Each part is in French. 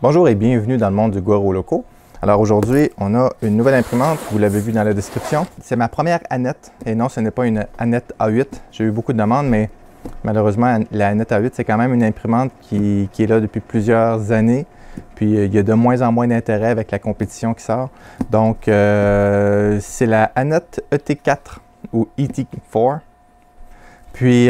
Bonjour et bienvenue dans le monde du Goro Loco. Alors aujourd'hui, on a une nouvelle imprimante, vous l'avez vu dans la description. C'est ma première Annette, et non, ce n'est pas une Annette A8. J'ai eu beaucoup de demandes, mais malheureusement, la Annette A8, c'est quand même une imprimante qui est là depuis plusieurs années. Puis il y a de moins en moins d'intérêt avec la compétition qui sort. Donc, c'est la Annette ET4 ou ET4. Puis,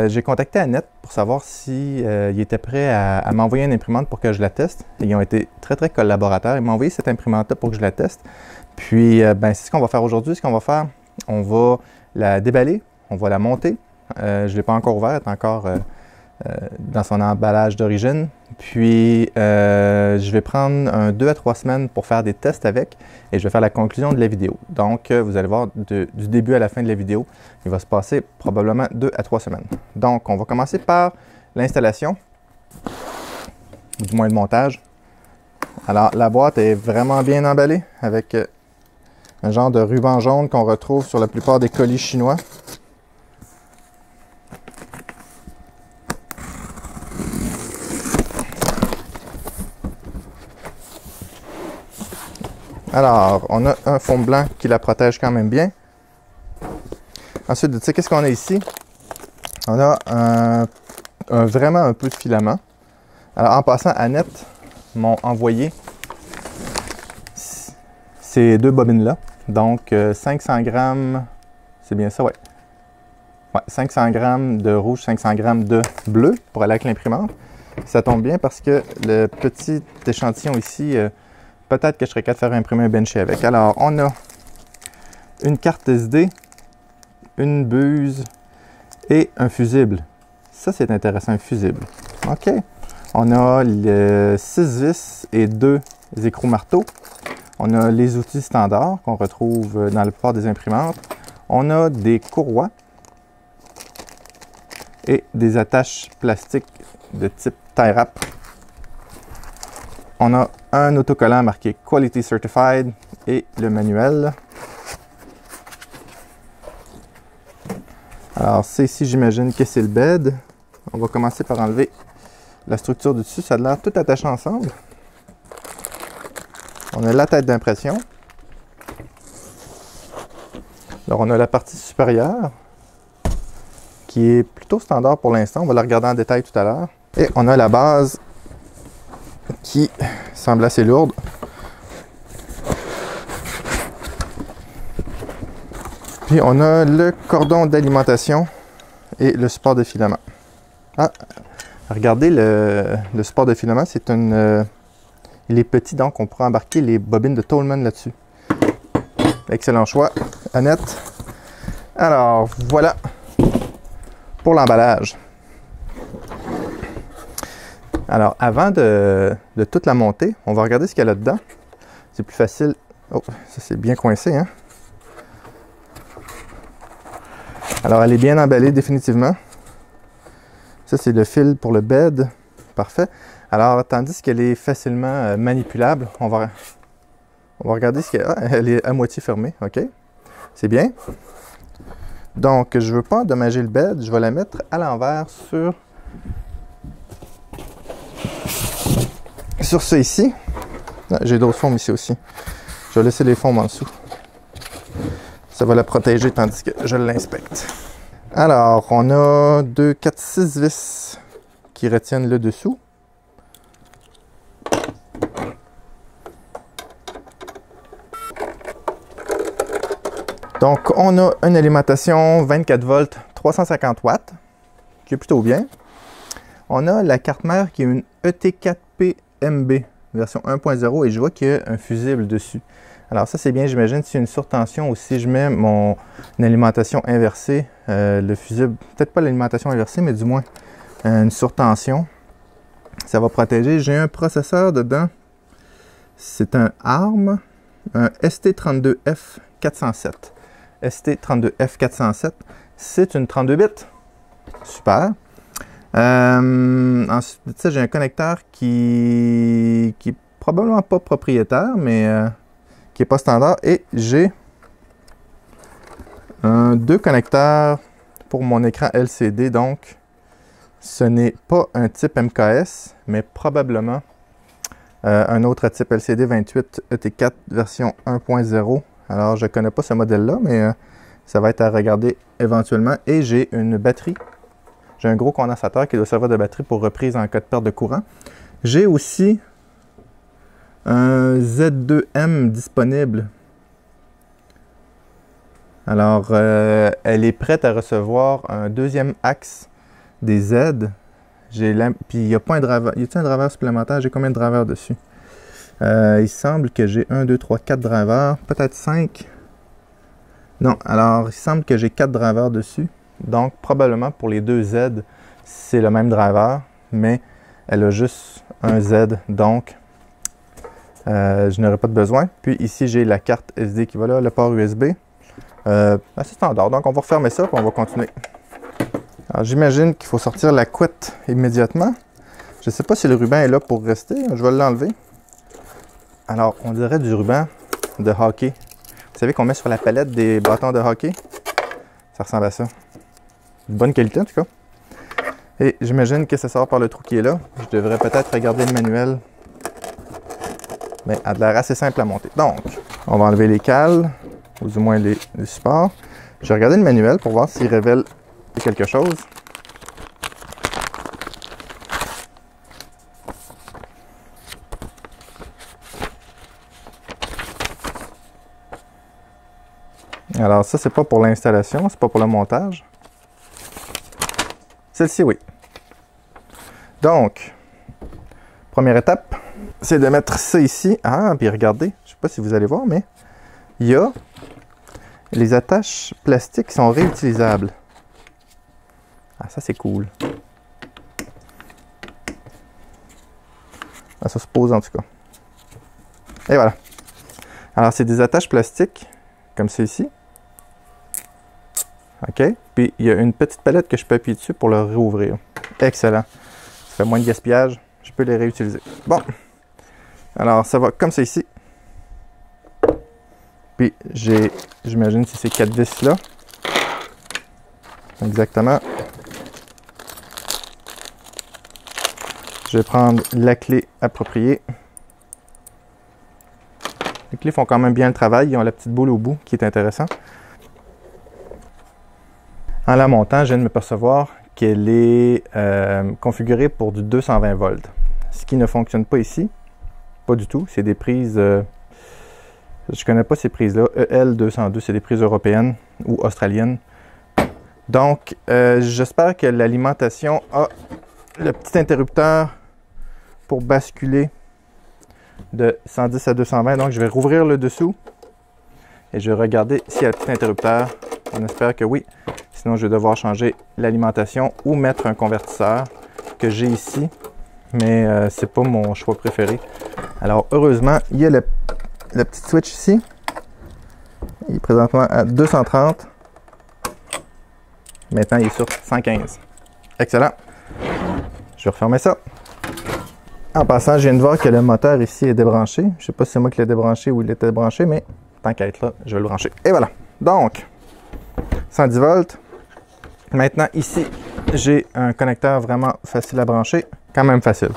j'ai contacté Annette pour savoir si il était prêt à m'envoyer une imprimante pour que je la teste. Et ils ont été très, très collaborateurs. Ils m'ont envoyé cette imprimante-là pour que je la teste. Puis, c'est ce qu'on va faire aujourd'hui. Ce qu'on va faire, on va la déballer, on va la monter. Je ne l'ai pas encore ouverte, elle est encore dans son emballage d'origine. Puis, je vais prendre 2 à 3 semaines pour faire des tests avec et je vais faire la conclusion de la vidéo. Donc, vous allez voir du début à la fin de la vidéo, il va se passer probablement 2 à 3 semaines. Donc, on va commencer par l'installation, ou du moins le montage. Alors, la boîte est vraiment bien emballée avec un genre de ruban jaune qu'on retrouve sur la plupart des colis chinois. Alors, on a un fond blanc qui la protège quand même bien. Ensuite de ça, qu'est-ce qu'on a ici? On a vraiment un peu de filament. Alors, en passant, Annette m'ont envoyé ces deux bobines-là. Donc, 500 grammes, c'est bien ça, ouais. Ouais, 500 grammes de rouge, 500 grammes de bleu pour aller avec l'imprimante. Ça tombe bien parce que le petit échantillon ici... peut-être que je serais capable de faire imprimer un benchy avec. Alors, on a une carte SD, une buse et un fusible. Ça, c'est intéressant, un fusible. OK. On a les 6 vis et 2 écrous marteaux. On a les outils standards qu'on retrouve dans la plupart des imprimantes. On a des courroies et des attaches plastiques de type tie wrap. On a un autocollant marqué Quality Certified et le manuel. Alors, c'est ici, j'imagine que c'est le bed. On va commencer par enlever la structure du dessus. Ça a l'air tout attaché ensemble. On a la tête d'impression. Alors, on a la partie supérieure qui est plutôt standard pour l'instant. On va la regarder en détail tout à l'heure. Et on a la base qui semble assez lourde. Puis on a le cordon d'alimentation et le support de filament. Ah, regardez le support de filament, c'est il est petit, donc on pourra embarquer les bobines de Tollman là-dessus. Excellent choix, Annette. Alors, voilà pour l'emballage. Alors, avant de toute la monter, on va regarder ce qu'il y a là-dedans. C'est plus facile. Oh, ça c'est bien coincé, hein? Alors, elle est bien emballée, définitivement. Ça, c'est le fil pour le bed. Parfait. Alors, tandis qu'elle est facilement manipulable, on va regarder ce qu'il y a. Ah, elle est à moitié fermée, OK? C'est bien. Donc, je ne veux pas endommager le bed. Je vais la mettre à l'envers sur ça ici. J'ai d'autres formes ici aussi. Je vais laisser les formes en dessous. Ça va la protéger tandis que je l'inspecte. Alors, on a 2, 4, 6 vis qui retiennent le dessous. Donc, on a une alimentation 24 volts, 350 watts, qui est plutôt bien. On a la carte mère qui est une ET4PMB, version 1.0, et je vois qu'il y a un fusible dessus. Alors ça, c'est bien, j'imagine, s'il y a une surtension ou si je mets mon alimentation inversée, le fusible, peut-être pas l'alimentation inversée, mais du moins une surtension, ça va protéger. J'ai un processeur dedans, c'est un ARM, un ST32F407. ST32F407, c'est une 32 bits. Super. Ensuite de ça, j'ai un connecteur qui est probablement pas propriétaire, mais qui n'est pas standard. Et j'ai 2 connecteurs pour mon écran LCD. Donc, ce n'est pas un type MKS, mais probablement un autre type LCD 28 ET4 version 1.0. Alors, je ne connais pas ce modèle-là, mais ça va être à regarder éventuellement. Et j'ai une batterie. J'ai un gros condensateur qui doit servir de batterie pour reprise en cas de perte de courant. J'ai aussi un Z2M disponible. Alors, elle est prête à recevoir un deuxième axe des Z. Puis, il n'y a pas un driver. Y a-t-il un driver supplémentaire? J'ai combien de drivers dessus? Il semble que j'ai 1, 2, 3, 4 drivers. Peut-être 5. Non, alors, il semble que j'ai 4 drivers dessus. Donc, probablement pour les deux Z, c'est le même driver, mais elle a juste un Z. Donc, je n'aurai pas de besoin. Puis ici, j'ai la carte SD qui va là, le port USB. Assez standard. Donc, on va refermer ça, puis on va continuer. Alors, j'imagine qu'il faut sortir la couette immédiatement. Je ne sais pas si le ruban est là pour rester. Je vais l'enlever. Alors, on dirait du ruban de hockey. Vous savez qu'on met sur la palette des bâtons de hockey? Ça ressemble à ça. De bonne qualité, en tout cas. Et j'imagine que ça sort par le trou qui est là. Je devrais peut-être regarder le manuel. Mais elle a l'air assez simple à monter. Donc, on va enlever les cales, ou du moins les supports. Je vais regarder le manuel pour voir s'il révèle quelque chose. Alors ça, c'est pas pour l'installation, c'est pas pour le montage. Celle-ci, oui. Donc, première étape, c'est de mettre ça ici. Ah, puis regardez, je sais pas si vous allez voir, mais il y a les attaches plastiques qui sont réutilisables. Ah, ça, c'est cool. Ah, ça se pose en tout cas. Et voilà. Alors, c'est des attaches plastiques, comme ceci. OK? Puis, il y a une petite palette que je peux appuyer dessus pour le rouvrir. Excellent. Ça fait moins de gaspillage. Je peux les réutiliser. Bon. Alors, ça va comme ça ici. Puis, j'imagine si ces 4 vis-là. Exactement. Je vais prendre la clé appropriée. Les clés font quand même bien le travail. Ils ont la petite boule au bout qui est intéressant. En la montant, je viens de me percevoir qu'elle est configurée pour du 220 volts. Ce qui ne fonctionne pas ici. Pas du tout. C'est des prises... je ne connais pas ces prises-là. EL202, c'est des prises européennes ou australiennes. Donc, j'espère que l'alimentation a le petit interrupteur pour basculer de 110 à 220. Donc, je vais rouvrir le dessous et je vais regarder s'il y a le petit interrupteur. On espère que oui. Sinon, je vais devoir changer l'alimentation ou mettre un convertisseur que j'ai ici. Mais c'est pas mon choix préféré. Alors, heureusement, il y a le petit switch ici. Il est présentement à 230. Maintenant, il est sur 115. Excellent. Je vais refermer ça. En passant, je viens de voir que le moteur ici est débranché. Je ne sais pas si c'est moi qui l'ai débranché ou il était débranché, mais tant qu'à être là, je vais le brancher. Et voilà. Donc, 110 volts. Maintenant, ici, j'ai un connecteur vraiment facile à brancher. Quand même facile.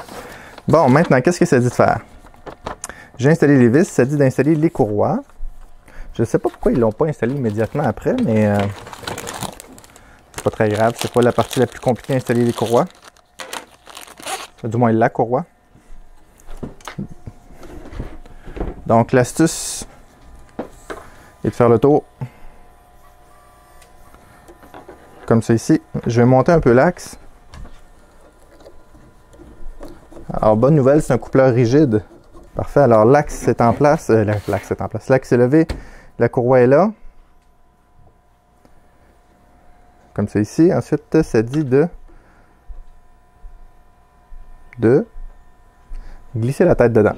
Bon, maintenant, qu'est-ce que ça dit de faire? J'ai installé les vis. Ça dit d'installer les courroies. Je ne sais pas pourquoi ils ne l'ont pas installé immédiatement après, mais c'est pas très grave. C'est pas la partie la plus compliquée à installer les courroies. Du moins, la courroie. Donc, l'astuce est de faire le tour. Comme ça ici. Je vais monter un peu l'axe. Alors, bonne nouvelle, c'est un coupleur rigide. Parfait. Alors, l'axe est en place. L'axe est en place. L'axe est levé. La courroie est là. Comme ça ici. Ensuite, ça dit de glisser la tête dedans.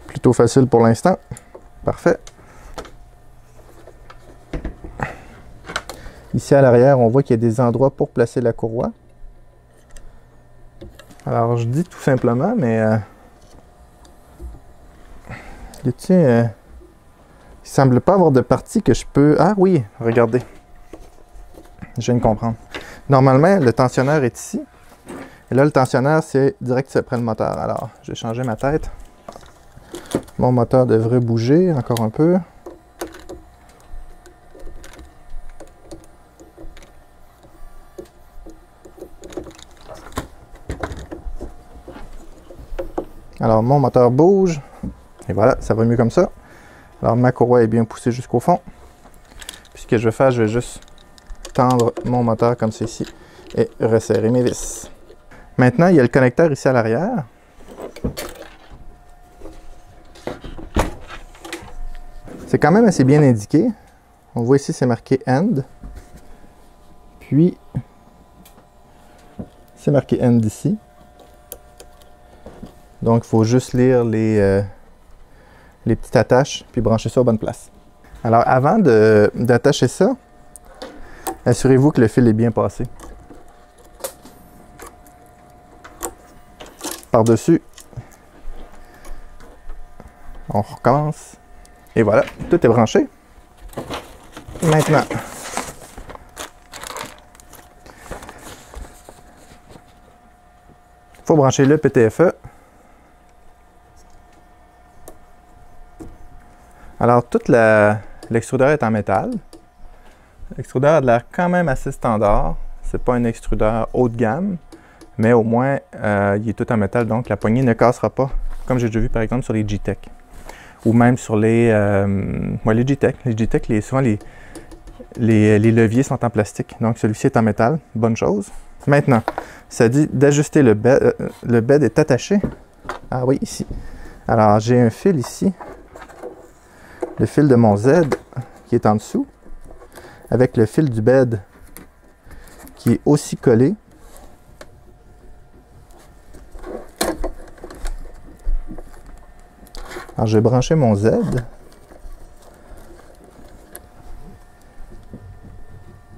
Plutôt facile pour l'instant. Parfait. Ici à l'arrière, on voit qu'il y a des endroits pour placer la courroie. Alors, je dis tout simplement, mais il semble pas avoir de partie que je peux... Ah oui, regardez. Je viens de comprendre. Normalement, le tensionneur est ici. Et là, le tensionneur, c'est direct après le moteur. Alors, je vais changer ma tête. Mon moteur devrait bouger encore un peu. Alors, mon moteur bouge. Et voilà, ça va mieux comme ça. Alors, ma courroie est bien poussée jusqu'au fond. Puis, ce que je vais faire, je vais juste tendre mon moteur comme ceci et resserrer mes vis. Maintenant, il y a le connecteur ici à l'arrière. C'est quand même assez bien indiqué. On voit ici, c'est marqué End. Puis, c'est marqué End ici. Donc, il faut juste lire les petites attaches, puis brancher ça aux bonnes places. Alors, avant d'attacher ça, assurez-vous que le fil est bien passé. Par-dessus, on recommence. Et voilà, tout est branché. Maintenant, il faut brancher le PTFE. Alors, toute l'extrudeur est en métal. L'extrudeur a de l'air quand même assez standard. C'est pas un extrudeur haut de gamme, mais au moins, il est tout en métal, donc la poignée ne cassera pas, comme j'ai déjà vu par exemple sur les G-Tech. Ou même sur les G-Tech. Les G-Tech, souvent les leviers sont en plastique, donc celui-ci est en métal, bonne chose. Maintenant, ça dit d'ajuster le bed. Le bed est attaché. Ah oui, ici. Alors, j'ai un fil ici. Le fil de mon Z qui est en dessous, avec le fil du bed qui est aussi collé. Alors, je vais brancher mon Z.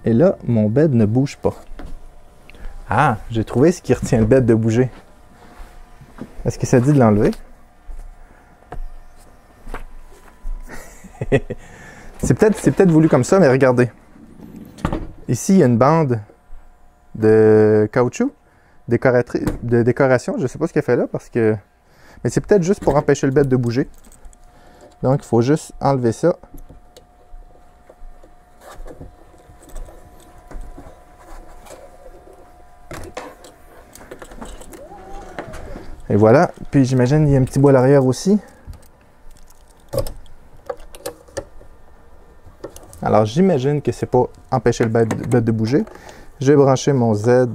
Et là, mon bed ne bouge pas. Ah, j'ai trouvé ce qui retient le bed de bouger. Est-ce que ça dit de l'enlever? C'est peut-être voulu comme ça, mais regardez. Ici, il y a une bande de caoutchouc, de décoration. Je ne sais pas ce qu'elle fait là, parce que... Mais c'est peut-être juste pour empêcher le bed de bouger. Donc, il faut juste enlever ça. Et voilà. Puis, j'imagine qu'il y a un petit bout à l'arrière aussi. Alors, j'imagine que c'est pour empêcher le bed de bouger. Je vais brancher mon Z,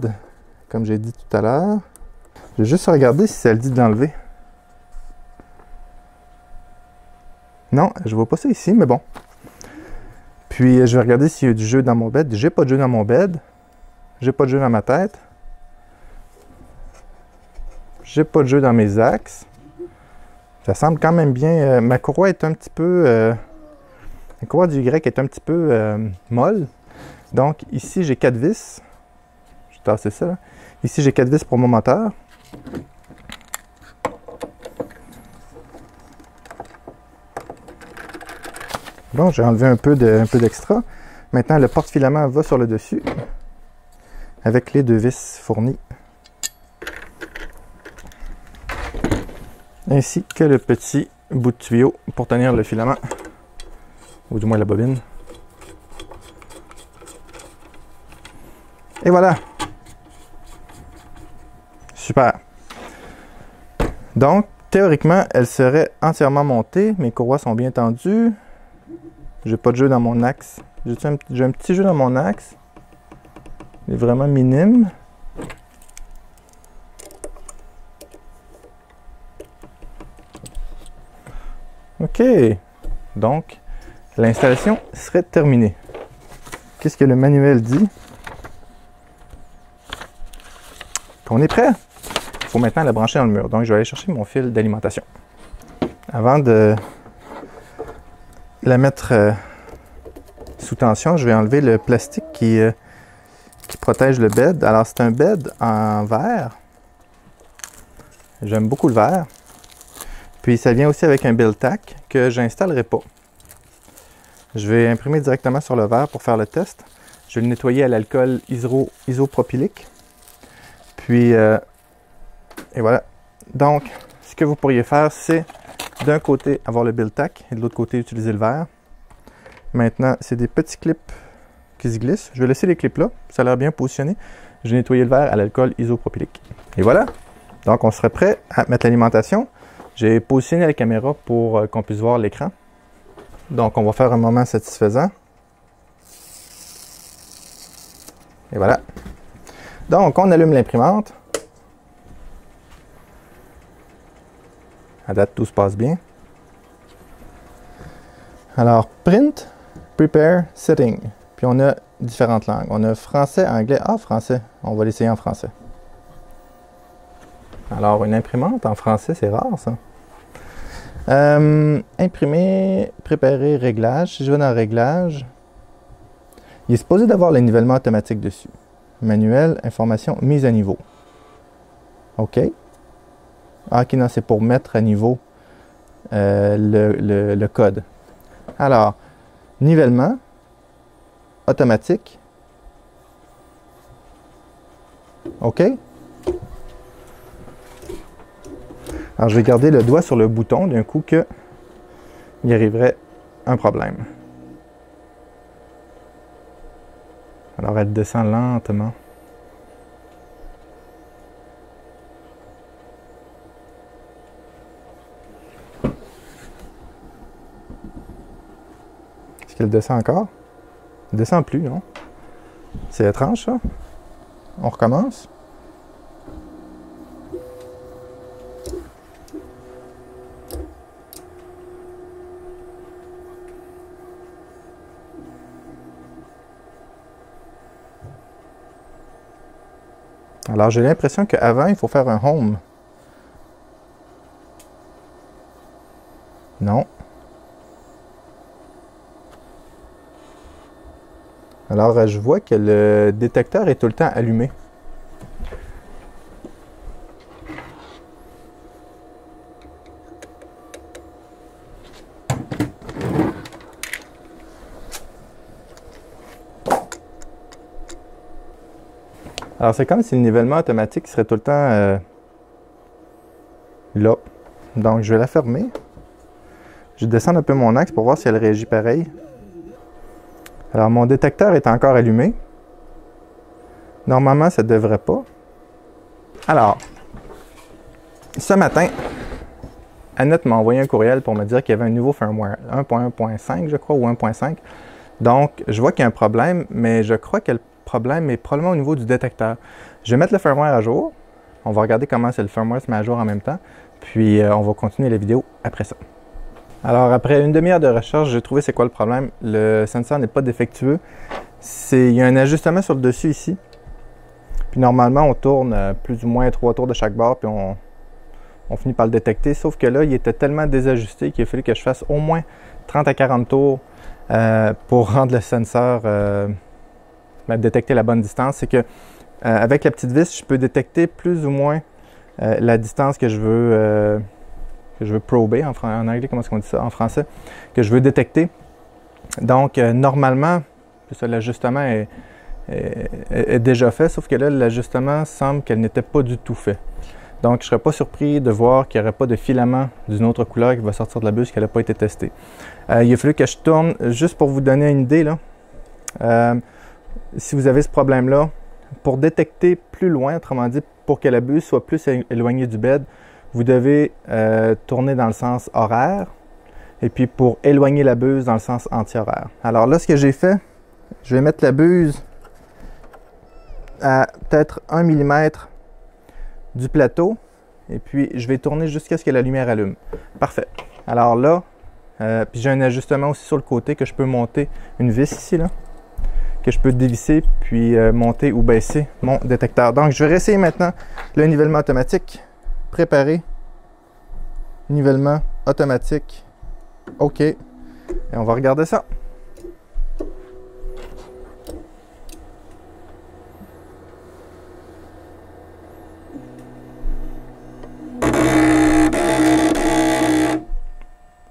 comme j'ai dit tout à l'heure. Je vais juste regarder si ça le dit de l'enlever. Non, je vois pas ça ici, mais bon. Puis, je vais regarder s'il y a du jeu dans mon bed. J'ai pas de jeu dans mon bed. J'ai pas de jeu dans ma tête. J'ai pas de jeu dans mes axes. Ça semble quand même bien. Ma courroie est un petit peu... la courroie du Y est un petit peu molle. Donc, ici, j'ai 4 vis. Je vais tasser ça, là. Ici, j'ai 4 vis pour mon moteur. Bon, j'ai enlevé un peu d'extra. Maintenant, le porte-filament va sur le dessus avec les 2 vis fournies. Ainsi que le petit bout de tuyau pour tenir le filament. Ou du moins la bobine. Et voilà! Super! Donc, théoriquement, elle serait entièrement montée. Mes courroies sont bien tendues. J'ai pas de jeu dans mon axe. J'ai un petit jeu dans mon axe. Il est vraiment minime. OK! Donc, l'installation serait terminée. Qu'est-ce que le manuel dit? Qu'on est prêt. Il faut maintenant la brancher dans le mur. Donc, je vais aller chercher mon fil d'alimentation. Avant de la mettre sous tension, je vais enlever le plastique qui protège le bed. Alors, c'est un bed en verre. J'aime beaucoup le verre. Puis, ça vient aussi avec un build tack que je n'installerai pas. Je vais imprimer directement sur le verre pour faire le test. Je vais le nettoyer à l'alcool isopropylique. Puis, et voilà. Donc, ce que vous pourriez faire, c'est d'un côté avoir le Bil-Tac et de l'autre côté utiliser le verre. Maintenant, c'est des petits clips qui se glissent. Je vais laisser les clips là. Ça a l'air bien positionné. Je vais nettoyer le verre à l'alcool isopropylique. Et voilà. Donc, on serait prêt à mettre l'alimentation. J'ai positionné la caméra pour qu'on puisse voir l'écran. Donc, on va faire un moment satisfaisant. Et voilà. Donc, on allume l'imprimante. À date, tout se passe bien. Alors, print, prepare, setting. Puis on a différentes langues. On a français, anglais. Ah, français. On va l'essayer en français. Alors, une imprimante en français, c'est rare, ça. Imprimer, préparer, réglage. Si je vais dans réglage, il est supposé d'avoir le nivellement automatique dessus. Manuel, information, mise à niveau. OK. Ah, ok, non, c'est pour mettre à niveau le code. Alors, nivellement, automatique. OK. Alors, je vais garder le doigt sur le bouton d'un coup qu'il y arriverait un problème. Alors, elle descend lentement. Est-ce qu'elle descend encore? Elle descend plus, non? C'est étrange, ça. On recommence. Alors, j'ai l'impression qu'avant, il faut faire un home. Non. Alors, je vois que le détecteur est tout le temps allumé. Alors, c'est comme si le nivellement automatique serait tout le temps là. Donc, je vais la fermer. Je vais descendre un peu mon axe pour voir si elle réagit pareil. Alors, mon détecteur est encore allumé. Normalement, ça ne devrait pas. Alors, ce matin, Annette m'a envoyé un courriel pour me dire qu'il y avait un nouveau firmware, 1.1.5, je crois, ou 1.5. Donc, je vois qu'il y a un problème, mais je crois que le problème est probablement au niveau du détecteur. Je vais mettre le firmware à jour. On va regarder comment le firmware se met à jour en même temps. Puis, on va continuer la vidéo après ça. Alors, après une demi-heure de recherche, j'ai trouvé c'est quoi le problème. Le sensor n'est pas défectueux. Il y a un ajustement sur le dessus ici. Puis normalement, on tourne plus ou moins 3 tours de chaque bord, puis on finit par le détecter. Sauf que là, il était tellement désajusté qu'il a fallu que je fasse au moins 30 à 40 tours pour rendre le sensor détecter la bonne distance. C'est que avec la petite vis, je peux détecter plus ou moins la distance que je veux prober, en anglais, comment est-ce qu'on dit ça, en français, que je veux détecter. Donc, normalement, l'ajustement est déjà fait, sauf que là, l'ajustement semble qu'elle n'était pas du tout fait. Donc, je ne serais pas surpris de voir qu'il n'y aurait pas de filament d'une autre couleur qui va sortir de la buse qui n'a pas été testée. Il a fallu que je tourne, juste pour vous donner une idée, là, si vous avez ce problème-là, pour détecter plus loin, autrement dit, pour que la buse soit plus éloignée du bed, vous devez tourner dans le sens horaire et puis pour éloigner la buse dans le sens anti-horaire. Alors là, ce que j'ai fait, je vais mettre la buse à peut-être 1 mm du plateau et puis je vais tourner jusqu'à ce que la lumière allume. Parfait. Alors là, puis j'ai un ajustement aussi sur le côté que je peux monter une vis ici, là, que je peux dévisser puis monter ou baisser mon détecteur. Donc, je vais réessayer maintenant le nivellement automatique. Préparer, nivellement automatique, OK, et on va regarder ça.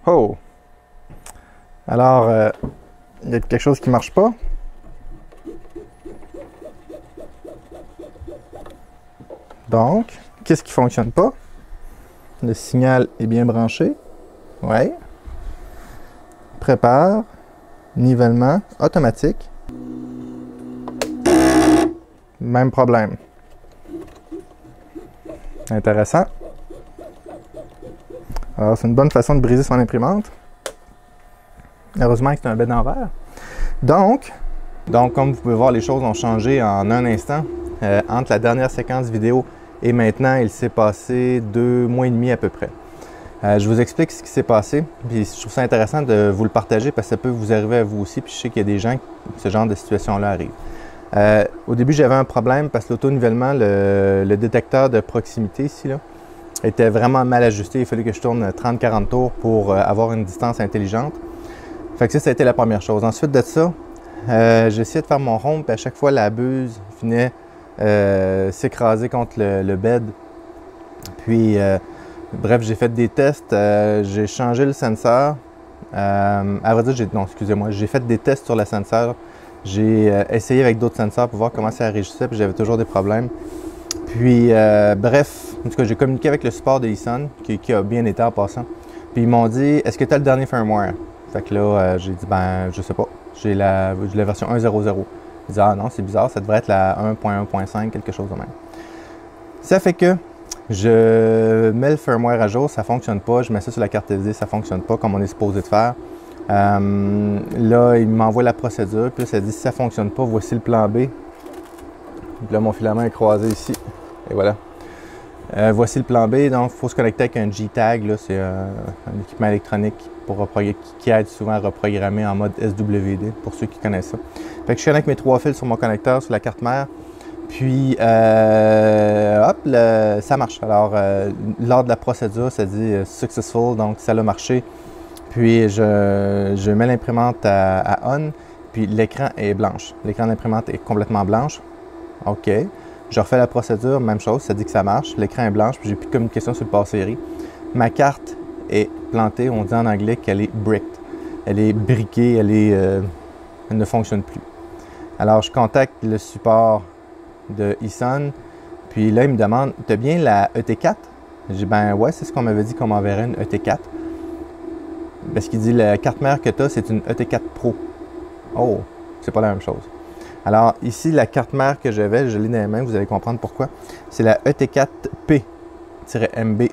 Oh! Alors, il y a quelque chose qui ne marche pas. Donc, qu'est-ce qui ne fonctionne pas? Le signal est bien branché. Oui. Prépare. Nivellement automatique. Même problème. Intéressant. Alors, c'est une bonne façon de briser son imprimante. Heureusement que c'est un bed en verre. Donc, comme vous pouvez voir, les choses ont changé en un instant. Entre la dernière séquence vidéo et maintenant, il s'est passé 2 mois et demi à peu près. Je vous explique ce qui s'est passé, puis je trouve ça intéressant de vous le partager parce que ça peut vous arriver à vous aussi, puis je sais qu'il y a des gens qui ce genre de situation-là arrive. Au début, j'avais un problème parce que l'auto-nivellement, le détecteur de proximité ici, là, était vraiment mal ajusté. Il fallait que je tourne 30-40 tours pour avoir une distance intelligente. Fait que ça a été la première chose. Ensuite de ça, j'ai essayé de faire mon rond, puis à chaque fois, la buse venait s'écraser contre le bed. Puis, bref, j'ai fait des tests, j'ai changé le senseur. À vrai dire, j'ai fait des tests sur le senseur. J'ai essayé avec d'autres senseurs pour voir comment ça réagissait, puis j'avais toujours des problèmes. Puis, bref, en tout cas, j'ai communiqué avec le support de Eason, qui a bien été en passant. Puis, ils m'ont dit, est-ce que tu as le dernier firmware? Fait que là, j'ai dit, ben, je sais pas. J'ai la version 1.0.0. Ils disent, ah non, c'est bizarre, ça devrait être la 1.1.5, quelque chose de même. Ça fait que je mets le firmware à jour, ça ne fonctionne pas. Je mets ça sur la carte SD, ça ne fonctionne pas comme on est supposé de faire. Là, il m'envoie la procédure, puis ça dit si ça ne fonctionne pas, voici le plan B. Puis là, mon filament est croisé ici. Et voilà. Voici le plan B. Donc, il faut se connecter avec un G-Tag. C'est un équipement électronique qui aide souvent à reprogrammer en mode SWD, pour ceux qui connaissent ça. Fait que je connecte mes 3 fils sur mon connecteur, sur la carte mère. Puis, hop, ça marche. Alors, lors de la procédure, ça dit successful, donc ça a marché. Puis, je mets l'imprimante à on, puis l'écran est blanche. L'écran d'imprimante est complètement blanche. OK. Je refais la procédure, même chose, ça dit que ça marche. L'écran est blanche, puis j'ai plus de communication sur le port série. Ma carte est plantée, on dit en anglais qu'elle est bricked. Elle est briquée, elle ne fonctionne plus. Alors, je contacte le support de Eason, puis là, il me demande, « T'as bien la ET4? » J'ai dit, « Ben ouais, c'est ce qu'on m'avait dit qu'on m'enverrait une ET4. » Parce qu'il dit, « La carte mère que tu as, c'est une ET4 Pro. » Oh, c'est pas la même chose. Alors, ici, la carte mère que j'avais, je l'ai dans les mains, vous allez comprendre pourquoi. C'est la ET4P-MB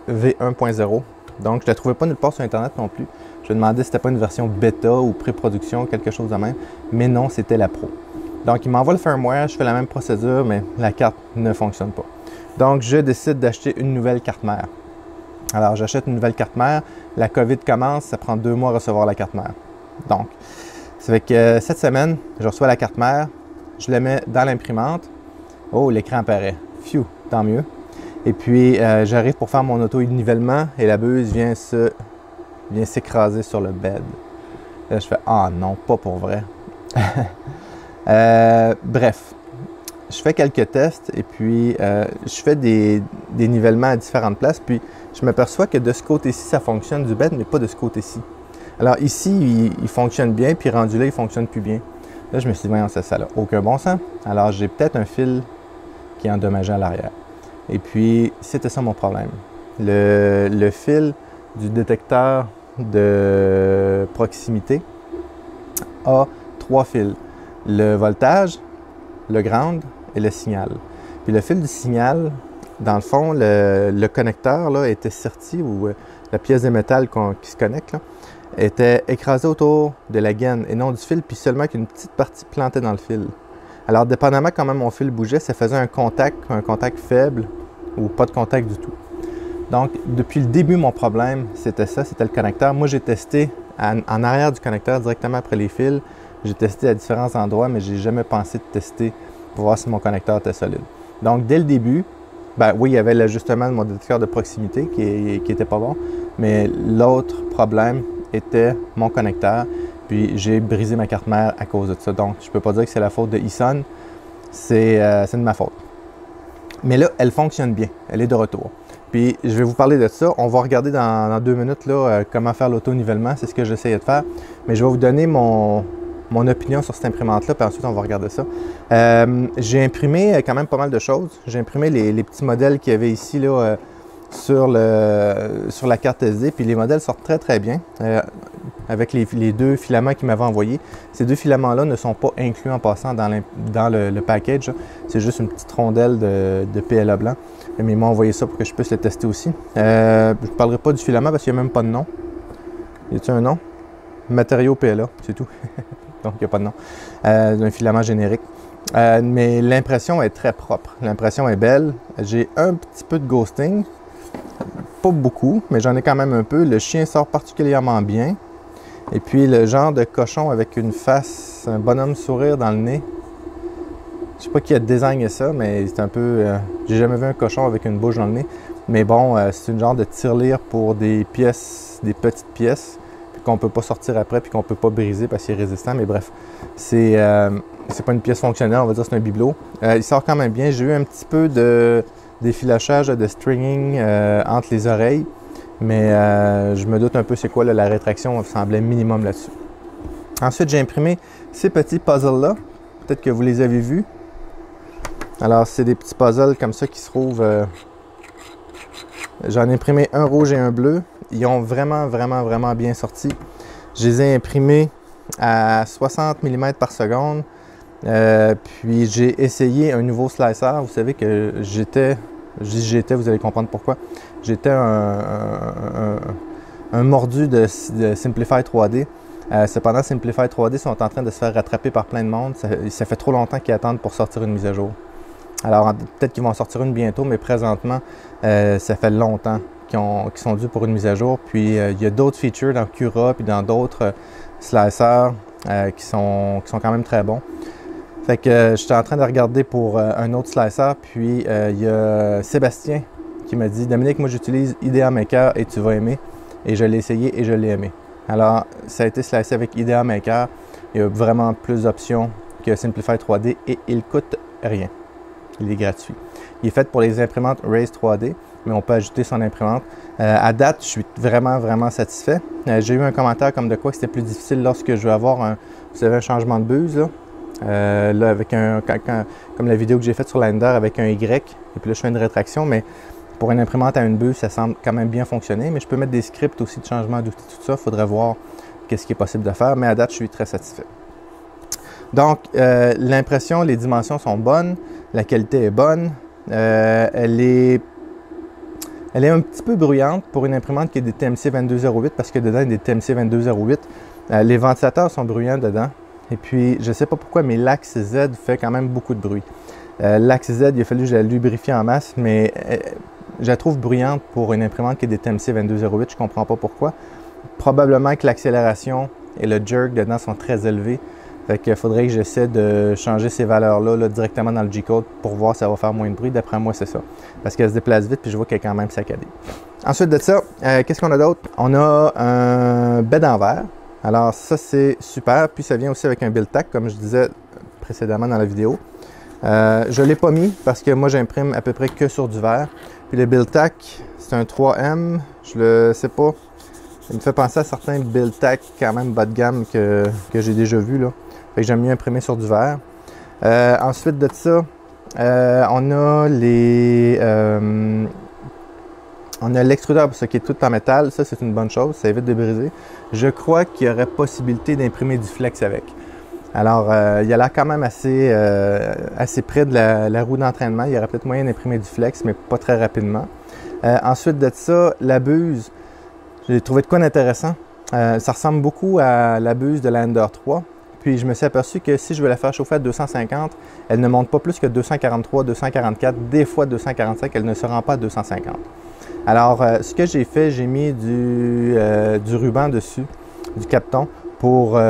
V1.0. Donc, je ne la trouvais pas nulle part sur Internet non plus. Je me demandais si c'était pas une version bêta ou pré-production, quelque chose de même. Mais non, c'était la Pro. Donc, il m'envoie le firmware, je fais la même procédure, mais la carte ne fonctionne pas. Donc, je décide d'acheter une nouvelle carte mère. Alors, j'achète une nouvelle carte mère. La COVID commence, ça prend 2 mois à recevoir la carte mère. Donc, ça fait que cette semaine, je reçois la carte mère, je la mets dans l'imprimante. Oh, l'écran apparaît. Phew, tant mieux. Et puis, j'arrive pour faire mon auto-nivellement et la buse vient s'écraser sur le bed. Là, je fais « Ah non, pas pour vrai. » Bref, je fais quelques tests et puis je fais des nivellements à différentes places. Puis, je m'aperçois que de ce côté-ci, ça fonctionne du bed, mais pas de ce côté-ci. Alors ici, il fonctionne bien, puis rendu là, il ne fonctionne plus bien. Là, je me suis dit, voyons, ça n'a aucun bon sens. Alors, j'ai peut-être un fil qui est endommagé à l'arrière. Et puis, c'était ça mon problème. Le fil du détecteur de proximité a 3 fils. Le voltage, le ground et le signal. Puis le fil du signal, dans le fond, le connecteur là, était sorti, ou la pièce de métal qui se connecte, là, était écrasée autour de la gaine et non du fil, puis seulement qu'une petite partie plantée dans le fil. Alors, dépendamment comment mon fil bougeait, ça faisait un contact faible ou pas de contact du tout. Donc, depuis le début, mon problème, c'était ça, c'était le connecteur. Moi, j'ai testé en arrière du connecteur, directement après les fils. J'ai testé à différents endroits, mais je n'ai jamais pensé de tester pour voir si mon connecteur était solide. Donc, dès le début, ben oui, il y avait l'ajustement de mon détecteur de proximité qui était pas bon, mais l'autre problème était mon connecteur, puis j'ai brisé ma carte mère à cause de ça. Donc, je ne peux pas dire que c'est la faute de Eason, c'est de ma faute. Mais là, elle fonctionne bien, elle est de retour. Puis, je vais vous parler de ça. On va regarder dans 2 minutes là, comment faire l'auto-nivellement, c'est ce que j'essayais de faire. Mais je vais vous donner mon mon opinion sur cette imprimante-là, puis ensuite on va regarder ça. J'ai imprimé quand même pas mal de choses. J'ai imprimé les petits modèles qu'il y avait ici là, sur la carte SD, puis les modèles sortent très très bien avec les deux filaments qu'ils m'avaient envoyés. Ces deux filaments-là ne sont pas inclus en passant dans le package. C'est juste une petite rondelle de PLA blanc. Mais ils m'ont envoyé ça pour que je puisse le tester aussi. Je ne parlerai pas du filament parce qu'il n'y a même pas de nom. Y a-t-il un nom? Matériaux PLA, c'est tout. Donc il n'y a pas de nom. Un filament générique. Mais l'impression est très propre. L'impression est belle. J'ai un petit peu de ghosting. Pas beaucoup, mais j'en ai quand même un peu. Le chien sort particulièrement bien. Et puis le genre de cochon avec une face, un bonhomme sourire dans le nez. Je sais pas qui a designé ça, mais c'est un peu... j'ai jamais vu un cochon avec une bouche dans le nez. Mais bon, c'est une genre de tirelire pour des pièces, des petites pièces, qu'on ne peut pas sortir après puis qu'on ne peut pas briser parce qu'il est résistant. Mais bref, c'est pas une pièce fonctionnelle, on va dire que c'est un bibelot. Il sort quand même bien. J'ai eu un petit peu d'effilochage, de stringing entre les oreilles. Mais je me doute un peu c'est quoi là, la rétraction semblait minimum là-dessus. Ensuite, j'ai imprimé ces petits puzzles-là. Peut-être que vous les avez vus. Alors, c'est des petits puzzles comme ça qui se trouvent. J'en ai imprimé un rouge et un bleu. Ils ont vraiment bien sorti. Je les ai imprimés à 60 mm par seconde. Puis j'ai essayé un nouveau slicer. Vous savez que vous allez comprendre pourquoi. J'étais un mordu de Simplify 3D. Cependant, Simplify 3D sont en train de se faire rattraper par plein de monde. Ça fait trop longtemps qu'ils attendent pour sortir une mise à jour. Alors, peut-être qu'ils vont en sortir une bientôt, mais présentement, ça fait longtemps qu'ils sont dus pour une mise à jour. Puis, il y a d'autres features dans Cura et dans d'autres slicers qui sont quand même très bons. Fait que j'étais en train de regarder pour un autre slicer, puis il y a Sébastien qui m'a dit « Dominique, moi j'utilise Idea Maker et tu vas aimer. » Et je l'ai essayé et je l'ai aimé. Alors, ça a été slicé avec Idea Maker. Il y a vraiment plus d'options que Simplify 3D et il coûte rien. Il est gratuit. Il est fait pour les imprimantes Raise 3D, mais on peut ajouter son imprimante. À date, je suis vraiment satisfait. J'ai eu un commentaire comme de quoi c'était plus difficile lorsque je veux avoir un changement de buse. Là, avec comme la vidéo que j'ai faite sur l'Ender avec un Y, et puis là, je fais une rétraction, mais pour une imprimante à une buse, ça semble quand même bien fonctionner. Mais je peux mettre des scripts aussi de changement d'outils, tout ça. Il faudrait voir qu'est-ce qui est possible de faire, mais à date, je suis très satisfait. Donc, l'impression, les dimensions sont bonnes, la qualité est bonne, elle est un petit peu bruyante pour une imprimante qui est des TMC 2208 parce que dedans, il y a des TMC 2208. Les ventilateurs sont bruyants dedans. Et puis, je ne sais pas pourquoi, mais l'axe Z fait quand même beaucoup de bruit. L'axe Z, il a fallu que je la lubrifie en masse, mais je la trouve bruyante pour une imprimante qui est des TMC 2208. Je ne comprends pas pourquoi. Probablement que l'accélération et le jerk dedans sont très élevés. Fait qu'il faudrait que j'essaie de changer ces valeurs-là directement dans le G-code pour voir si ça va faire moins de bruit. D'après moi, c'est ça. Parce qu'elle se déplace vite puis je vois qu'elle est quand même saccadée. Ensuite de ça, qu'est-ce qu'on a d'autre? On a un bed en verre. Alors ça, c'est super. Puis ça vient aussi avec un build tack, comme je disais précédemment dans la vidéo. Je ne l'ai pas mis parce que moi, j'imprime à peu près que sur du verre. Puis le build tack, c'est un 3M. Je le sais pas. Il me fait penser à certains build tack quand même bas de gamme que j'ai déjà vu là. Fait que j'aime mieux imprimer sur du verre. Ensuite de ça, on a l'extrudeur, ce qui est tout en métal. Ça, c'est une bonne chose. Ça évite de briser. Je crois qu'il y aurait possibilité d'imprimer du flex avec. Alors, il y a là quand même assez près de la roue d'entraînement. Il y aurait peut-être moyen d'imprimer du flex, mais pas très rapidement. Ensuite de ça, la buse. J'ai trouvé de quoi d'intéressant. Ça ressemble beaucoup à la buse de l'Ender 3. Puis je me suis aperçu que si je veux la faire chauffer à 250, elle ne monte pas plus que 243, 244, des fois 245, elle ne se rend pas à 250. Alors, ce que j'ai fait, j'ai mis du ruban dessus, du Kapton, pour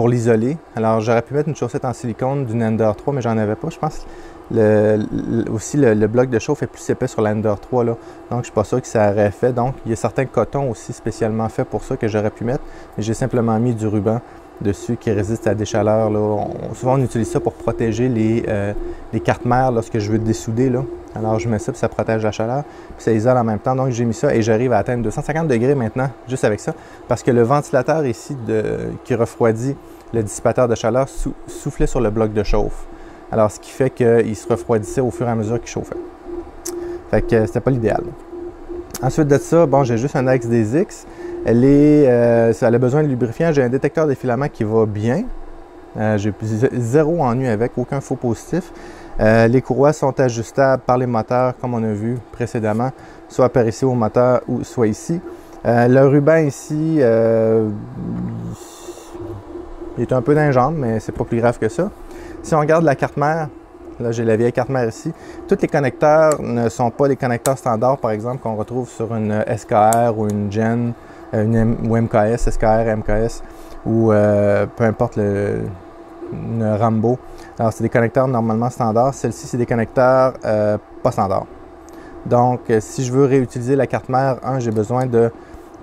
l'isoler. Alors, j'aurais pu mettre une chaussette en silicone d'une Ender 3, mais j'en avais pas. Je pense Aussi, le bloc de chauffe est plus épais sur l'Ender 3. Là. Donc, je ne suis pas sûr que ça aurait fait. Donc, il y a certains cotons aussi spécialement faits pour ça que j'aurais pu mettre. Mais j'ai simplement mis du ruban dessus qui résiste à des chaleurs. Là. Souvent, on utilise ça pour protéger les cartes mères lorsque je veux dessouder. Là. Alors, je mets ça, puis ça protège la chaleur. Puis ça isole en même temps. Donc, j'ai mis ça et j'arrive à atteindre 250 degrés maintenant, juste avec ça. Parce que le ventilateur ici qui refroidit le dissipateur de chaleur soufflait sur le bloc de chauffe. Alors, ce qui fait qu'il se refroidissait au fur et à mesure qu'il chauffait. Fait que c'était pas l'idéal. Ensuite de ça, bon, j'ai juste un axe des X. Elle a besoin de lubrifiant. J'ai un détecteur de filaments qui va bien. J'ai zéro ennui avec, aucun faux positif. Les courroies sont ajustables par les moteurs, comme on a vu précédemment, soit par ici au moteur ou soit ici. Le ruban ici, il est un peu d'un jambe, mais c'est pas plus grave que ça. Si on regarde la carte mère, là j'ai la vieille carte mère ici, tous les connecteurs ne sont pas les connecteurs standards, par exemple, qu'on retrouve sur une SKR ou une Gen, ou MKS, SKR, MKS, ou peu importe une Rambo. Alors c'est des connecteurs normalement standards. Celle-ci, c'est des connecteurs pas standards. Donc, si je veux réutiliser la carte mère, j'ai besoin de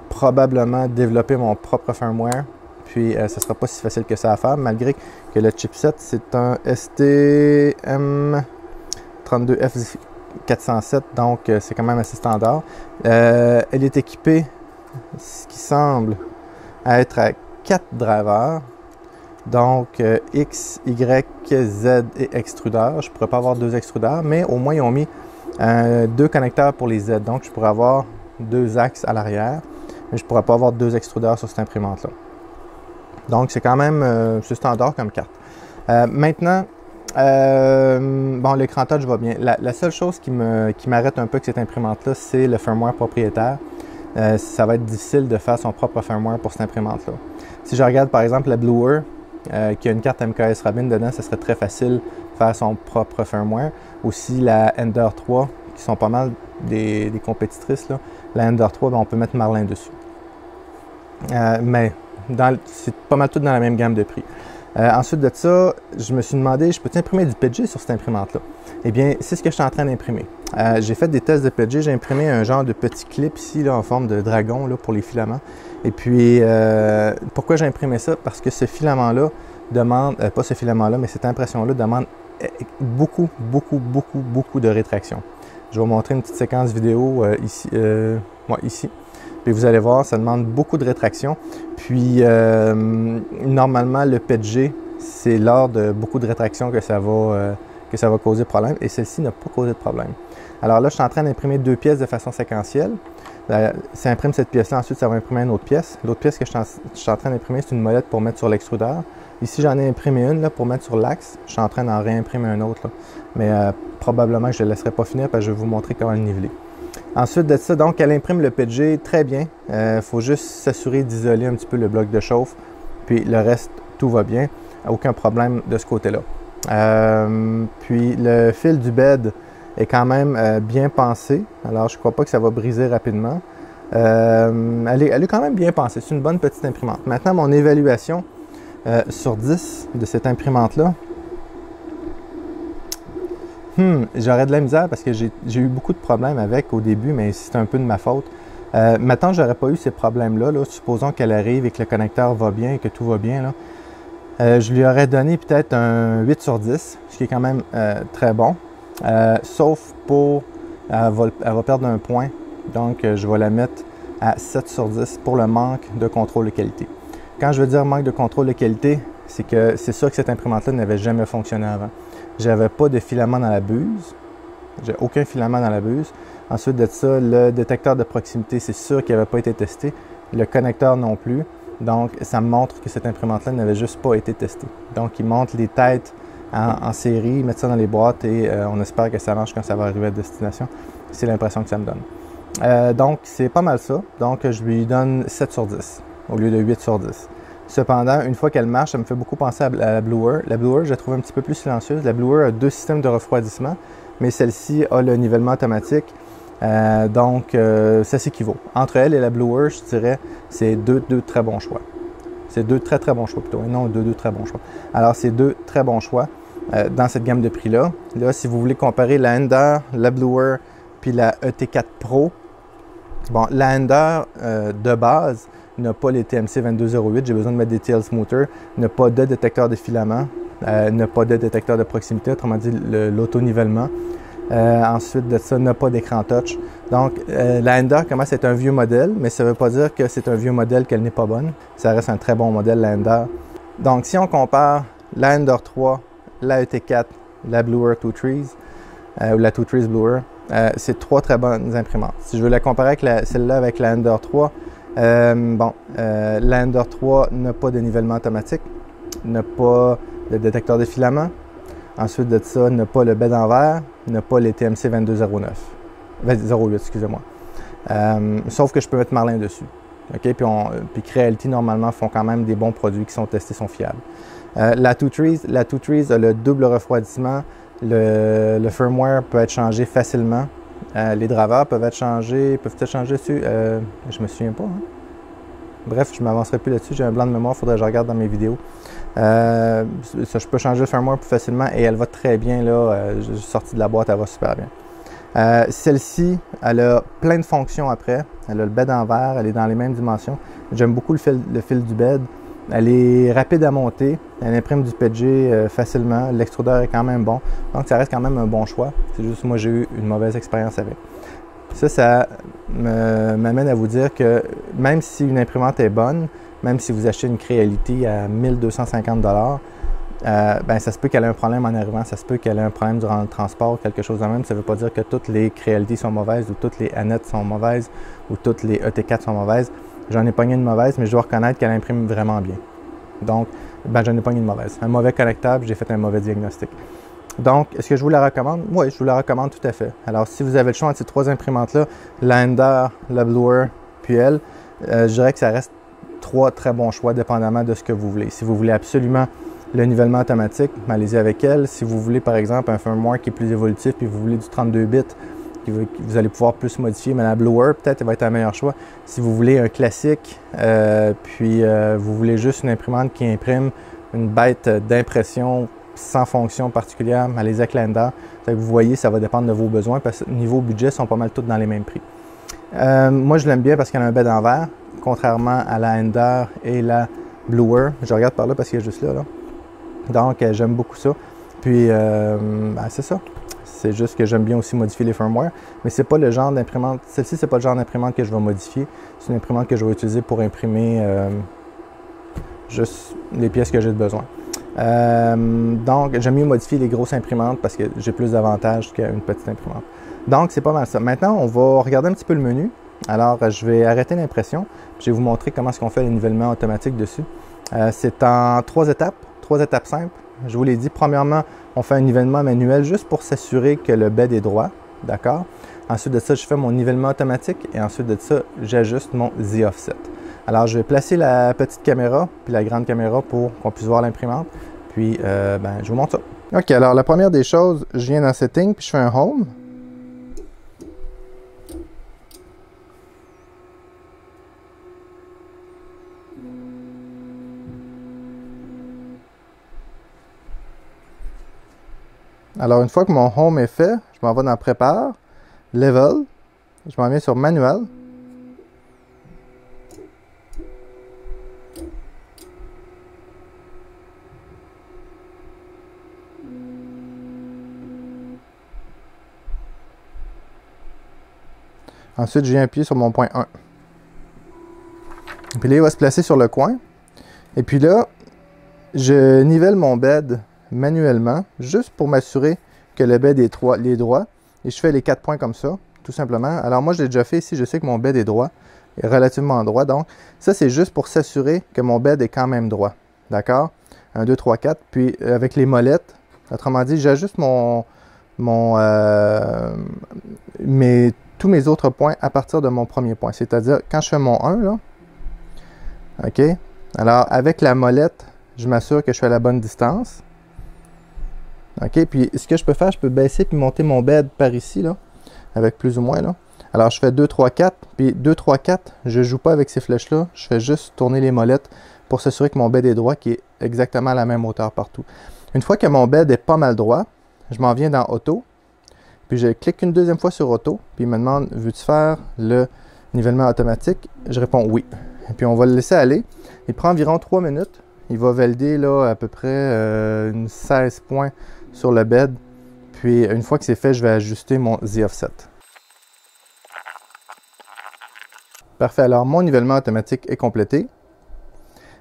probablement développer mon propre firmware. Puis, ce ne sera pas si facile que ça à faire, malgré que le chipset, c'est un STM32F407, donc c'est quand même assez standard. Elle est équipée, ce qui semble être à 4 drivers, donc X, Y, Z et extrudeur. Je ne pourrais pas avoir 2 extrudeurs, mais au moins, ils ont mis 2 connecteurs pour les Z, donc je pourrais avoir 2 axes à l'arrière, mais je ne pourrais pas avoir 2 extrudeurs sur cette imprimante-là. Donc, c'est quand même c'est standard comme carte. Maintenant, bon, l'écran touch va bien. La seule chose qui m'arrête un peu avec cette imprimante-là, c'est le firmware propriétaire. Ça va être difficile de faire son propre firmware pour cette imprimante-là. Si je regarde par exemple la Bluer, qui a une carte MKS Robin dedans, ce serait très facile de faire son propre firmware. Aussi la Ender 3, qui sont pas mal des compétitrices. Là. La Ender 3, ben, on peut mettre Marlin dessus. Mais c'est pas mal tout dans la même gamme de prix. Ensuite de ça, je me suis demandé, je peux-tu imprimer du PETG sur cette imprimante-là? Eh bien, c'est ce que je suis en train d'imprimer. J'ai fait des tests de PETG, j'ai imprimé un genre de petit clip ici, là, en forme de dragon là, pour les filaments. Et puis, pourquoi j'ai imprimé ça? Parce que ce filament-là demande, pas ce filament-là, mais cette impression-là demande beaucoup de rétraction. Je vais vous montrer une petite séquence vidéo ici. Ici. Puis vous allez voir, ça demande beaucoup de rétraction. Puis normalement, le PETG, c'est lors de beaucoup de rétraction que ça va causer problème. Et celle-ci n'a pas causé de problème. Alors là, je suis en train d'imprimer 2 pièces de façon séquentielle. Ça imprime cette pièce-là, ensuite ça va imprimer une autre pièce. L'autre pièce que je suis en train d'imprimer, c'est une molette pour mettre sur l'extrudeur. Ici, j'en ai imprimé une là, pour mettre sur l'axe. Je suis en train d'en réimprimer un autre. Là. Mais probablement que je ne le laisserai pas finir parce que je vais vous montrer comment le niveler. Ensuite de ça, donc, elle imprime le PETG très bien. Il faut juste s'assurer d'isoler un petit peu le bloc de chauffe. Puis le reste, tout va bien. Aucun problème de ce côté-là. Puis le fil du bed est quand même bien pensé. Alors, je ne crois pas que ça va briser rapidement. Elle est quand même bien pensée. C'est une bonne petite imprimante. Maintenant, mon évaluation sur 10 de cette imprimante-là. J'aurais de la misère parce que j'ai eu beaucoup de problèmes avec au début, mais c'est un peu de ma faute. Maintenant, je n'aurais pas eu ces problèmes-là. Là, supposons qu'elle arrive et que le connecteur va bien et que tout va bien. Là. Je lui aurais donné peut-être un 8 sur 10, ce qui est quand même très bon. Sauf pour... Elle va perdre un point. Donc, je vais la mettre à 7 sur 10 pour le manque de contrôle de qualité. Quand je veux dire manque de contrôle de qualité, c'est que c'est sûr que cette imprimante-là n'avait jamais fonctionné avant. J'avais pas de filament dans la buse. J'ai aucun filament dans la buse. Ensuite de ça, le détecteur de proximité, c'est sûr qu'il n'avait pas été testé. Le connecteur non plus. Donc, ça me montre que cette imprimante-là n'avait juste pas été testée. Donc, ils montent les têtes en série, ils mettent ça dans les boîtes et on espère que ça marche quand ça va arriver à destination. C'est l'impression que ça me donne. Donc, c'est pas mal ça. Donc, je lui donne 7 sur 10 au lieu de 8 sur 10. Cependant, une fois qu'elle marche, ça me fait beaucoup penser à la Bluer. La Bluer, je la trouve un petit peu plus silencieuse. La Bluer a 2 systèmes de refroidissement, mais celle-ci a le nivellement automatique. Donc, ça s'équivaut. Entre elle et la Bluer, je dirais, c'est deux très bons choix. C'est 2 très bons choix plutôt, et non 2 très bons choix. Alors, c'est 2 très bons choix. dans cette gamme de prix-là. Là, si vous voulez comparer la Ender, la Bluer, puis la ET4 Pro, bon, la Ender de base n'a pas les TMC 2208, j'ai besoin de mettre des TL Smoother, n'a pas de détecteur de filament, n'a pas de détecteur de proximité, autrement dit l'auto-nivellement. Ensuite de ça, n'a pas d'écran touch. Donc, la Ender commence à être un vieux modèle, mais ça ne veut pas dire que c'est un vieux modèle qu'elle n'est pas bonne. Ça reste un très bon modèle, la Ender. Donc, si on compare la Ender 3, la ET4, la Bluer Two Trees, ou la Two Trees Bluer, c'est trois très bonnes imprimantes. Si je veux la comparer avec celle-là avec la Ender 3, la Ender 3 n'a pas de nivellement automatique, n'a pas de détecteur de filament. Ensuite de ça, n'a pas le bed en verre, n'a pas les TMC 2208, excusez-moi. Sauf que je peux mettre Marlin dessus. Okay? Puis Creality, normalement, font quand même des bons produits qui sont testés, sont fiables. La Two Trees a le double refroidissement. Le firmware peut être changé facilement. Les drivers peuvent être changés dessus. Je me souviens pas. Hein? Bref, je ne m'avancerai plus là-dessus. J'ai un blanc de mémoire, il faudrait que je regarde dans mes vidéos. Je peux changer le firmware plus facilement et elle va très bien. J'ai sorti de la boîte, elle va super bien. Celle-ci, elle a plein de fonctions après. Elle a le bed en verre, elle est dans les mêmes dimensions. J'aime beaucoup le fil du bed. Elle est rapide à monter, elle imprime du PG facilement, l'extrudeur est quand même bon, donc ça reste quand même un bon choix. C'est juste moi j'ai eu une mauvaise expérience avec. Ça m'amène à vous dire que même si une imprimante est bonne, même si vous achetez une Creality à 1250 $, ça se peut qu'elle ait un problème en arrivant, ça se peut qu'elle ait un problème durant le transport, quelque chose de même. Ça ne veut pas dire que toutes les Creality sont mauvaises ou toutes les Annette sont mauvaises ou toutes les ET4 sont mauvaises. J'en ai pogné une mauvaise, mais je dois reconnaître qu'elle imprime vraiment bien. Donc, j'en ai pogné une mauvaise. Un mauvais connectable, j'ai fait un mauvais diagnostic. Donc, est-ce que je vous la recommande? Oui, je vous la recommande tout à fait. Alors, si vous avez le choix entre ces trois imprimantes-là, la Ender, la Bluer, puis elle, je dirais que ça reste trois très bons choix, dépendamment de ce que vous voulez. Si vous voulez absolument le nivellement automatique, allez-y avec elle. Si vous voulez, par exemple, un firmware qui est plus évolutif, puis vous voulez du 32 bits, vous allez pouvoir plus modifier, mais la Bluer, peut-être, elle va être un meilleur choix. Si vous voulez un classique, vous voulez juste une imprimante qui imprime une bête d'impression sans fonction particulière, allez-y avec la Ender. Vous voyez, ça va dépendre de vos besoins, parce que niveau budget, ils sont pas mal tous dans les mêmes prix. Moi, je l'aime bien parce qu'elle a un bed en verre, contrairement à la Ender et la Bluer. Je regarde par là parce qu'il est juste là. Donc, j'aime beaucoup ça. Puis, c'est ça. C'est juste que j'aime bien aussi modifier les firmware, mais c'est pas le genre d'imprimante. Celle-ci, c'est pas le genre d'imprimante que je vais modifier. C'est une imprimante que je vais utiliser pour imprimer juste les pièces que j'ai besoin. Donc, j'aime mieux modifier les grosses imprimantes parce que j'ai plus d'avantages qu'une petite imprimante. Donc, c'est pas mal ça. Maintenant, on va regarder un petit peu le menu. Alors, je vais arrêter l'impression. Je vais vous montrer comment est-ce qu'on fait le nivellement automatique dessus. C'est en trois étapes simples. Je vous l'ai dit, premièrement, on fait un nivellement manuel juste pour s'assurer que le bed est droit, d'accord? Ensuite de ça, je fais mon nivellement automatique et ensuite de ça, j'ajuste mon Z-offset. Alors, je vais placer la petite caméra puis la grande caméra pour qu'on puisse voir l'imprimante. Puis, je vous montre ça. OK, alors la première des choses, je viens dans Setting puis je fais un Home. Alors, une fois que mon Home est fait, je m'en vais dans Prépare, Level, je m'en viens sur Manuel. Ensuite, je viens appuyer sur mon point 1. Puis là, il va se placer sur le coin. Et puis là, je nivelle mon bed manuellement, juste pour m'assurer que le bed est droit. Et je fais les 4 points comme ça, tout simplement. Alors moi, je l'ai déjà fait ici, je sais que mon bed est droit, est relativement droit. Donc, ça, c'est juste pour s'assurer que mon bed est quand même droit. D'accord? 1, 2, 3, 4. Puis, avec les molettes, autrement dit, j'ajuste tous mes autres points à partir de mon premier point. C'est-à-dire, quand je fais mon 1, là, OK? Alors, avec la molette, je m'assure que je suis à la bonne distance. OK? Puis, ce que je peux faire, je peux baisser puis monter mon bed par ici, là, avec plus ou moins, là. Alors, je fais 2, 3, 4. Puis, 2, 3, 4, je ne joue pas avec ces flèches-là. Je fais juste tourner les molettes pour s'assurer que mon bed est droit, qui est exactement à la même hauteur partout. Une fois que mon bed est pas mal droit, je m'en viens dans Auto. Puis je clique une deuxième fois sur Auto. Puis il me demande, veux-tu faire le nivellement automatique? Je réponds oui. Et puis on va le laisser aller. Il prend environ 3 minutes. Il va valider là, à peu près une 16 points sur le bed. Puis une fois que c'est fait, je vais ajuster mon Z-Offset. Parfait, alors mon nivellement automatique est complété.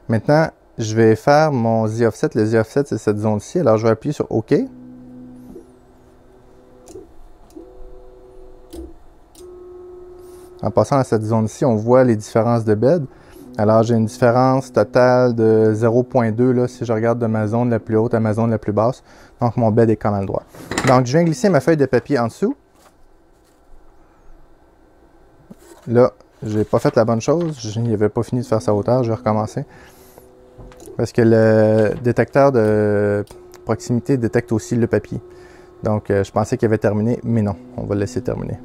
Maintenant, je vais faire mon Z-Offset. Le Z-Offset, c'est cette zone-ci. Alors je vais appuyer sur OK. En passant à cette zone-ci, on voit les différences de bed. Alors, j'ai une différence totale de 0.2 là, si je regarde de ma zone la plus haute à ma zone la plus basse. Donc, mon bed est quand même droit. Donc, je viens glisser ma feuille de papier en dessous. Là, je n'ai pas fait la bonne chose. Je n'avais pas fini de faire sa hauteur. Je vais recommencer. Parce que le détecteur de proximité détecte aussi le papier. Donc, je pensais qu'il avait terminé, mais non. On va le laisser terminer.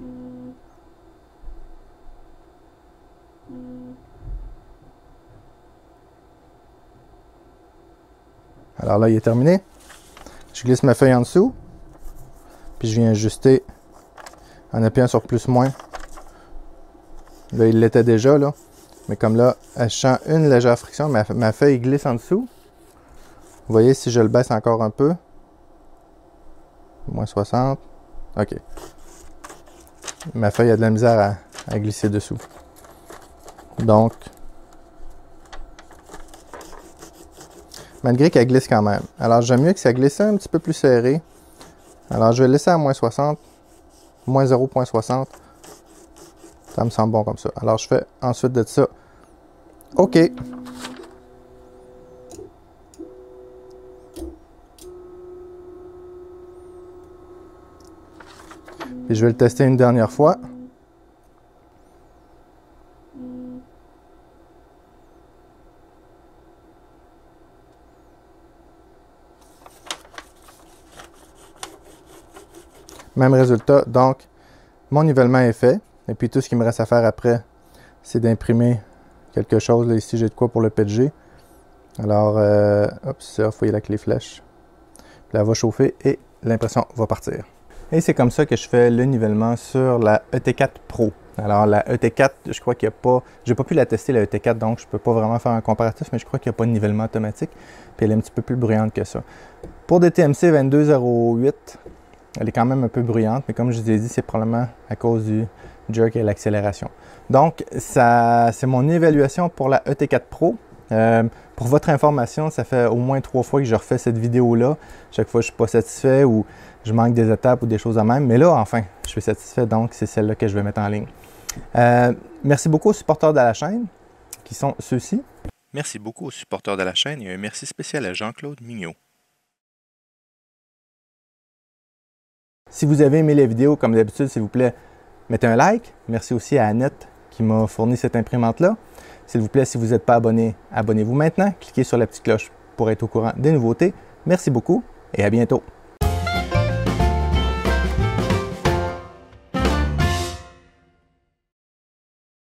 Alors là, il est terminé. Je glisse ma feuille en dessous. Puis je viens ajuster en appuyant sur plus-moins. Là, il l'était déjà, là. Mais comme là, je sens une légère friction, ma feuille glisse en dessous. Vous voyez, si je le baisse encore un peu. Moins 60. OK. Ma feuille a de la misère à glisser dessous. Donc, malgré qu'elle glisse quand même. Alors, j'aime mieux que ça glisse un petit peu plus serré. Alors, je vais le laisser à moins 60. Moins 0.60. Ça me semble bon comme ça. Alors, je fais ensuite de ça. OK. Et je vais le tester une dernière fois. Même résultat, donc mon nivellement est fait. Et puis tout ce qu'il me reste à faire après, c'est d'imprimer quelque chose. Là, ici, j'ai de quoi pour le PETG. Alors, hop, c'est off, voyez là avec les flèches. Puis là, elle va chauffer et l'impression va partir. Et c'est comme ça que je fais le nivellement sur la ET4 Pro. Alors, la ET4, je crois qu'il n'y a pas... J'ai pas pu la tester, la ET4, donc je ne peux pas vraiment faire un comparatif, mais je crois qu'il n'y a pas de nivellement automatique. Puis elle est un petit peu plus bruyante que ça. Pour des TMC 2208, elle est quand même un peu bruyante, mais comme je vous ai dit, c'est probablement à cause du jerk et l'accélération. Donc, ça, c'est mon évaluation pour la ET4 Pro. Pour votre information, ça fait au moins 3 fois que je refais cette vidéo-là. Chaque fois, je ne suis pas satisfait ou je manque des étapes ou des choses à même. Mais là, enfin, je suis satisfait, donc c'est celle-là que je vais mettre en ligne. Merci beaucoup aux supporters de la chaîne, qui sont ceux-ci. Merci beaucoup aux supporters de la chaîne et un merci spécial à Jean-Claude Mignot. Si vous avez aimé la vidéo, comme d'habitude, s'il vous plaît, mettez un like. Merci aussi à Annette qui m'a fourni cette imprimante-là. S'il vous plaît, si vous n'êtes pas abonné, abonnez-vous maintenant. Cliquez sur la petite cloche pour être au courant des nouveautés. Merci beaucoup et à bientôt.